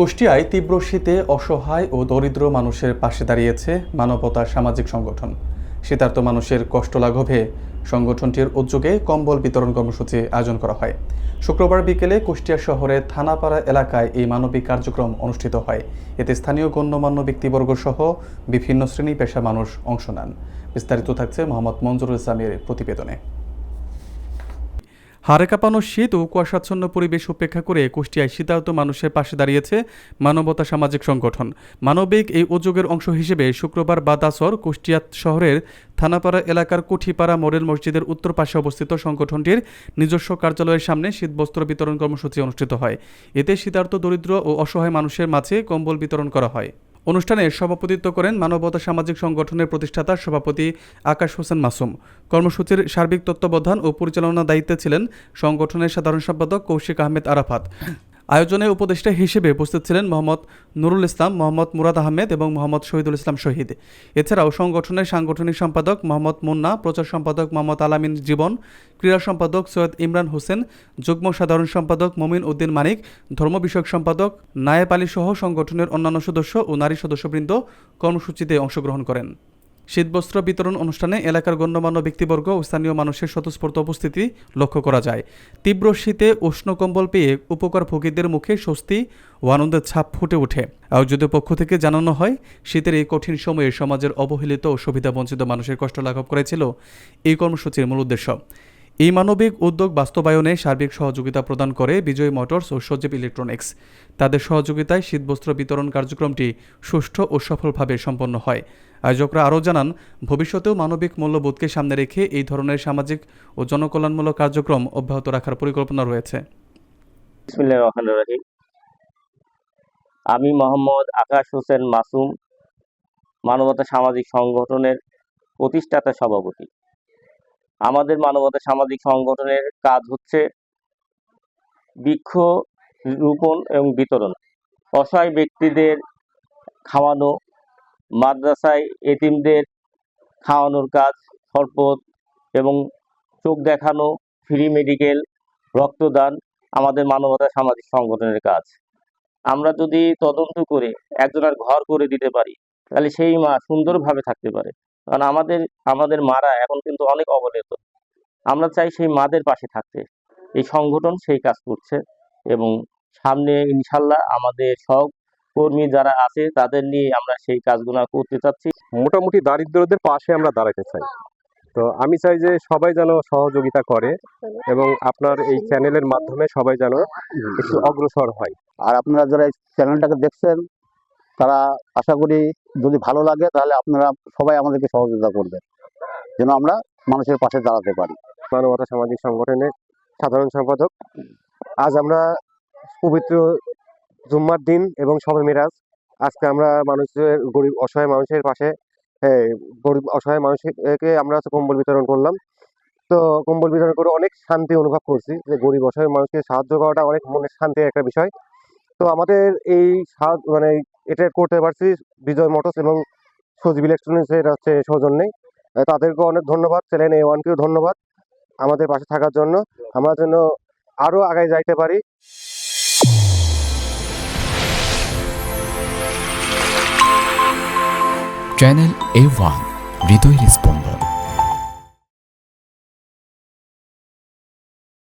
কুষ্টিয়ায় তীব্র শীতে অসহায় ও দরিদ্র মানুষের পাশে দাঁড়িয়েছে মানবতা সামাজিক সংগঠন। শীতার্ত মানুষের কষ্ট লাঘবে সংগঠনটির উদ্যোগে কম্বল বিতরণ কর্মসূচি আয়োজন করা হয়। শুক্রবার বিকেলে কুষ্টিয়া শহরের থানাপাড়া এলাকায় এই মানবিক কার্যক্রম অনুষ্ঠিত হয়। এতে স্থানীয় গণ্যমান্য ব্যক্তিবর্গ সহ বিভিন্ন শ্রেণী পেশা মানুষ অংশ নেন। বিস্তারিত থাকছে মোহাম্মদ মঞ্জুরুল ইসলামের প্রতিবেদনে। হাড়ে কাঁপানো শীত ও কুয়াশাচ্ছন্ন পরিবেশ উপেক্ষা করে কুষ্টিয়ায় শীতার্ত মানুষের পাশে দাঁড়িয়েছে মানবতা সামাজিক সংগঠন। মানবিক এই উদ্যোগের অংশ হিসেবে শুক্রবার বাদ আসর কুষ্টিয়া শহরের থানাপাড়া এলাকার কুঠিপাড়া মডেল মসজিদের উত্তর পাশে অবস্থিত সংগঠনটির নিজস্ব কার্যালয়ের সামনে শীতবস্ত্র বিতরণ কর্মসূচি অনুষ্ঠিত হয়। এতে শীতার্ত দরিদ্র ও অসহায় মানুষের মাঝে কম্বল বিতরণ করা হয়। অনুষ্ঠানে সভাপতিত্ব করেন মানবতা সামাজিক সংগঠনের প্রতিষ্ঠাতা সভাপতি আকাশ হোসেন মাসুম। কর্মসূচির সার্বিক তত্ত্বাবধান ও পরিচালনার দায়িত্বে ছিলেন সংগঠনের সাধারণ সম্পাদক কৌশিক আহমেদ আরাফাত। আয়োজনে উপদেষ্টা হিসেবে উপস্থিত ছিলেন মোহাম্মদ নুরুল ইসলাম, মোহাম্মদ মুরাদ আহমেদ এবং মোহাম্মদ শহীদুল ইসলাম শহীদ। এছাড়াও সংগঠনের সাংগঠনিক সম্পাদক মোহাম্মদ মুন্না, প্রচার সম্পাদক মোহাম্মদ আলামিন জীবন, ক্রীড়া সম্পাদক সৈয়দ ইমরান হোসেন, যুগ্ম সাধারণ সম্পাদক মমিন উদ্দিন মানিক, ধর্ম বিষয়ক সম্পাদক নায়েব আলী সহ সংগঠনের অন্যান্য সদস্য ও নারী সদস্যবৃন্দ কর্মসূচিতে অংশগ্রহণ করেন। শীতবস্ত্র বিতরণ অনুষ্ঠানে এলাকার গণ্যমান্য ব্যক্তিবর্গ ও স্থানীয় মানুষের স্বতঃস্ফূর্ত উপস্থিতি লক্ষ্য করা যায়। তীব্র শীতে উষ্ণ কম্বল পেয়ে উপকারভোগীদের মুখে স্বস্তি ও আনন্দের ছাপ ফুটে ওঠে। আয়োজকদের পক্ষ থেকে জানানো হয়, শীতের এই কঠিন সময়ে সমাজের অবহেলিত ও সুবিধাবঞ্চিত মানুষের কষ্ট লাঘব করেছিল এই কর্মসূচির মূল উদ্দেশ্য। এই মানবিক উদ্যোগ বাস্তবায়নে সার্বিক সহযোগিতা প্রদান করে বিজয় মোটরস ও সজীব ইলেকট্রনিক্স। তাদের সহযোগিতায় শীতবস্ত্র বিতরণ কার্যক্রমটি সুষ্ঠু ও সফলভাবে সম্পন্ন হয়। আয়োজকরা আরও জানান, ভবিষ্যতেও মানবিক মূল্যবোধকে সামনে রেখে এই ধরনের সামাজিক ও জনকল্যাণমূলক কার্যক্রম অব্যাহত রাখার পরিকল্পনা রয়েছে। বিসমিল্লাহির রহমানির রহিম। আমি মোহাম্মদ আকাশ হোসেন মাসুম, মানবতা সামাজিক সংগঠনের প্রতিষ্ঠাতা সভাপতি। আমাদের মানবতা সামাজিক সংগঠনের কাজ হচ্ছে বৃক্ষ রোপণ এবং বিতরণ, অসহায় ব্যক্তিদের খাওয়ানো, মাদ্রাসায় এতিমদের খাওয়ানোর কাজ, শরবত এবং চোখ দেখানো, ফ্রি মেডিকেল, রক্তদান আমাদের মানবতা সামাজিক সংগঠনের কাজ। আমরা যদি তদন্ত করে একজনের ঘর করে দিতে পারি, তাহলে সেই মা সুন্দরভাবে থাকতে পারে। কারণ আমাদের মারা এখন কিন্তু অনেক অবহেলিত। আমরা চাই সেই মাদের পাশে থাকতে। এই সংগঠন সেই কাজ করছে এবং সামনে ইনশাল্লাহ আমাদের সব কর্মী যারা আছে তাদের নিয়ে আমরা সেই কাজগুলো করতে চাচ্ছি। মোটামুটি দারিদ্রদের পাশে আমরা দাঁড়াতে চাই। তো আমি চাই যে সবাই যেন সহযোগিতা করে এবং আপনার এই চ্যানেলের মাধ্যমে সবাই যেন একটু অগ্রসর হয়। আর আপনারা যারা এই চ্যানেলটাকে দেখছেন, তারা আশা করি যদি ভালো লাগে তাহলে আপনারা সবাই আমাদেরকে সহযোগিতা করবেন, যেন আমরা মানুষের পাশে দাঁড়াতে পারি। মানবতা সামাজিক সংগঠনের সাধারণ সম্পাদক। আজ আমরা পবিত্র জুম্মার দিন এবং শবে মিরাজ, আজকে আমরা মানুষের গরিব অসহায় মানুষের পাশে গরিব অসহায় মানুষকে আমরা কম্বল বিতরণ করলাম। তো কম্বল বিতরণ করে অনেক শান্তি অনুভব করছি, যে গরিব অসহায় মানুষকে সাহায্য করাটা অনেক মনের শান্তির একটা বিষয়। তো আমাদের এই এটা করতে পারছি বিজয় মোটরস এবং সজীব ইলেকট্রনিক্সের হচ্ছে সৌজন্যে। তাদেরকে অনেক ধন্যবাদ, চ্যানেল A1কেও ধন্যবাদ আমাদের পাশে থাকার জন্য। আমরা যেন আরও আগায় যাইতে পারি। চ্যানেল A1, হৃদয়ের স্পন্দন।